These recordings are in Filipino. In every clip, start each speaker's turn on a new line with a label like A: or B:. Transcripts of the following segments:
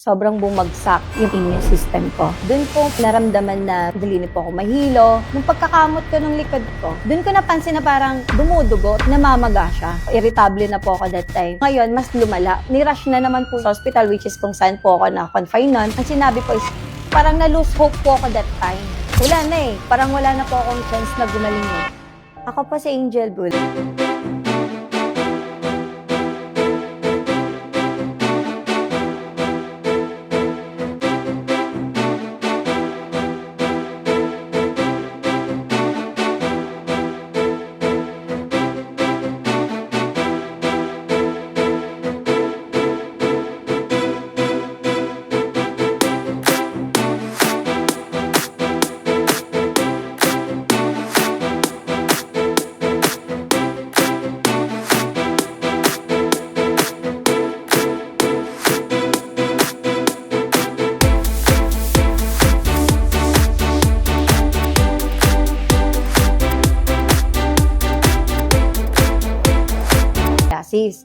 A: sobrang bumagsak yung immune system ko. Doon ko naramdaman na dali po ako mahilo. Nung pagkakamot ko ng likod ko, doon ko napansin na parang dumudugo, namamaga siya. Irritable na po ako that time. Ngayon, mas lumala. Nirush na naman po sa hospital, which is kung saan po ako na-confine nun. Ang sinabi po is, parang na-lose hope po ako that time. Wala na eh. Parang wala na po akong chance na gumaling eh. Ako po si Angel Bull.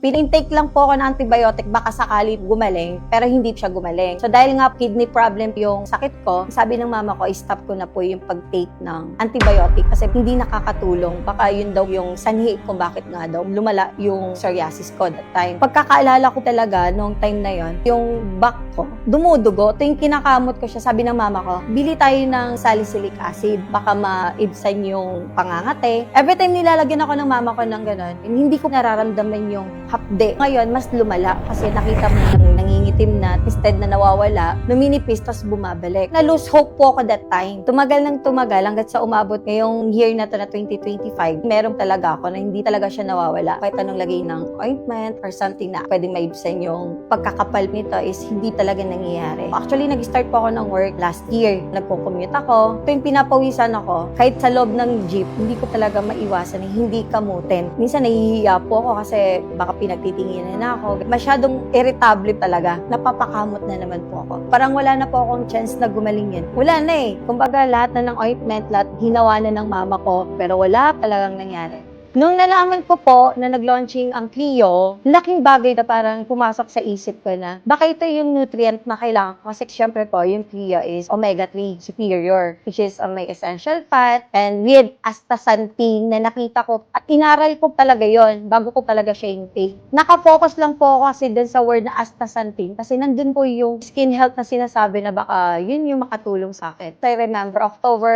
A: Pinintake lang po ako ng antibiotic baka sakali gumaling, pero hindi siya gumaling. So dahil nga kidney problem yung sakit ko, sabi ng mama ko, i-stop ko na po yung pag-take ng antibiotic kasi hindi nakakatulong. Baka yun daw yung sanhi kung bakit nga daw lumala yung psoriasis ko that time. Pagkakaalala ko talaga nung time na yon, yung back ko, dumudugo. Ito yung kinakamot ko siya. Sabi ng mama ko, bili tayo ng salicylic acid, baka maibsan yung pangangate. Every time nilalagyan ako ng mama ko ng ganon, hindi ko nararamdaman yung hapde. Ngayon, mas lumala kasi nakita mo na nangingitim na, instead na nawawala, numinipis, tapos bumabalik. Na-lose hope po ako that time. Tumagal ng tumagal hanggat sa umabot ngayong year na to na 2025. Meron talaga ako na hindi talaga siya nawawala. Kahit anong lagay ng ointment or something na pwedeng maibsan yung pagkakapal nito is hindi talaga nangyayari. Actually, nag-start po ako ng work last year. Nagko-commute ako. Ito yung pinapawisan ako. Kahit sa loob ng jeep, hindi ko talaga maiwasan na hindi kamutin. Minsan nahihiya po ako kasi baka pinagtitinginan na ako. Masyadong irritable talaga. Napapakamot na naman po ako. Parang wala na po akong chance na gumaling yan. Wala na eh. Kumbaga lahat na ng ointment, lahat hinawa na ng mama ko, pero wala talagang nangyari. Nung nalaman ko po na nag-launching ang Clio, laking bagay na parang pumasok sa isip ko na baka ito yung nutrient na kailangan ko. Kasi syempre po, yung Clio is omega-3 superior, which is may essential fat and with astaxanthin na nakita ko at inaral ko talaga yon bago ko talaga siya intake. Nakafocus lang po ako kasi dun sa word na astaxanthin kasi nandun po yung skin health na sinasabi na baka yun yung makatulong sa akin. So I remember October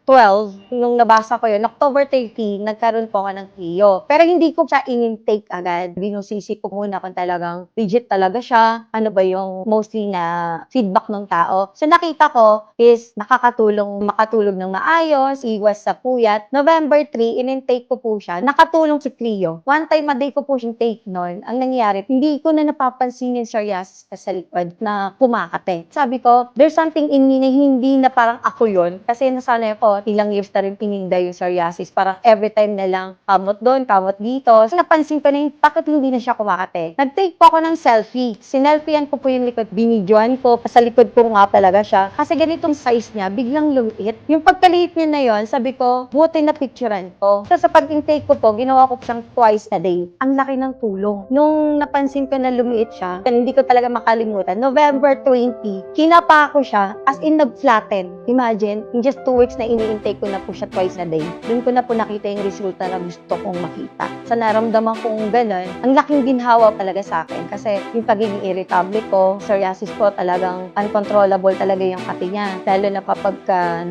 A: 12, nung nabasa ko yun, October 13, nagkaroon po ako ng Clio. Pero hindi ko siya in-intake agad. Binusisi ko muna kung talagang legit talaga siya. Ano ba yung mostly na feedback ng tao. So nakita ko is makatulog ng maayos, iwas sa puyat. November 3, in-intake ko po siya. Nakatulong si Clio. One time a day ko po siyang take noon. Ang nangyari, hindi ko na napapansin yung psoriasis sa likod na kumakate. Sabi ko, there's something in me na hindi na parang ako yun. Kasi nasanay ko, ilang years na rin pininda yung psoriasis. Parang every time na lang, kamot doon, kamot dito. So, napansin ko na yung, bakit hindi na siya kumakate? Nag-take po ako ng selfie. Sinelfiean ko po yung likod. Binidyoan ko, sa likod ko nga talaga siya. Kasi ganitong size niya, biglang lumiit. Yung pagkaliit niya na yon, sabi ko, buti na picturean ko. So, sa pag-intake ko po, ginawa ko siyang twice a day. Ang laki ng tulong. Nung napansin ko na lumiit siya, hindi ko talaga makalimutan. November 20, kinapa ko siya, as in nag-flatten. Imagine, in just 2 weeks na intake ko na po siya twice a day. Doon ko na po nakita yung resulta na gusto kong makita. Sa naramdaman kong gano'n, ang laking ginhawa talaga sa akin kasi yung pagiging irritable ko, psoriasis ko talagang uncontrollable talaga yung kati niya. Lalo na kapag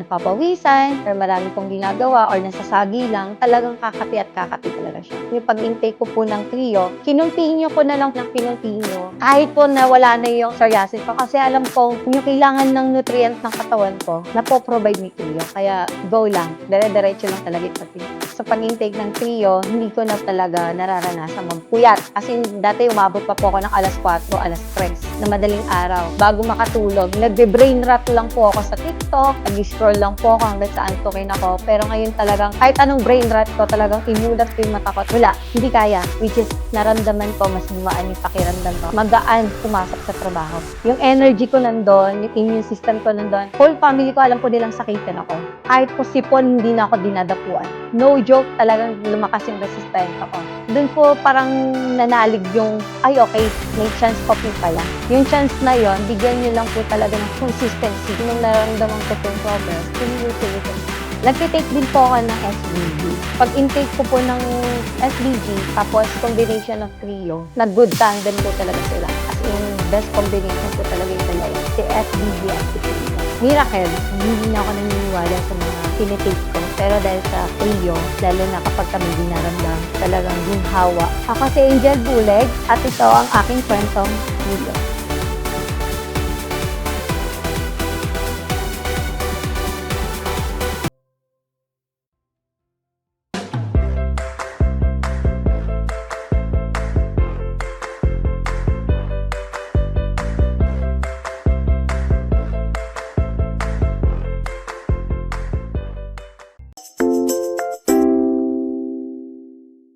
A: napapawisan or marami pong ginagawa or nasasagi lang, talagang kakati at kakati talaga siya. Yung pag-intake ko po ng Clio, kinontinue ko na lang ng kinontinue. Kahit po na wala na yung psoriasis ko kasi alam ko yung kailangan ng nutrient ng katawan ko, napo-provide ni Clio. Kaya go lang. Dire-diretso lang talaga ito. Sa pag-intake ng Clio, hindi ko na talaga nararanasan magpuyat. Kasi dati umabot pa po ako ng alas 4, alas 3 na madaling araw. Bago makatulog, nagbe-brain rot lang po ako sa TikTok, nag-scroll lang po ako hanggang saan tukin ako. Pero ngayon talagang, kahit anong brain rot ko, talagang inulat ko yung mata ko. Wala, hindi kaya. Which is, naramdaman ko, mas gumaan yung pakiramdam ko. Magaan pumasok sa trabaho. Yung energy ko nandun, yung immune system ko nandun. Whole family ko, alam ko nilang sakitin ako. kahit po sipon, hindi na ako dinadapuan. No joke, talagang lumakas yung resistensya ko. Doon po parang nanalig yung, ay okay, may chance pa po pala. Yung chance na yon, bigyan nyo lang po talaga ng consistency. Nung nararamdaman ko po yung progress, sinusulit. Nagtitake din po ako ng SBG. Pag intake ko po ng SBG, tapos combination of trio, nag-good tandem po talaga sila. As in, best combination po talaga yung dalawa. Si SBG at si trio. Miracle, hindi na ako naniniwala sa mga tinitake ko. Pero dahil sa trio, lalo na kapag kami dinaramdam, talagang ginhawa. Ako si Angel Buleg at ito ang aking kwentong video.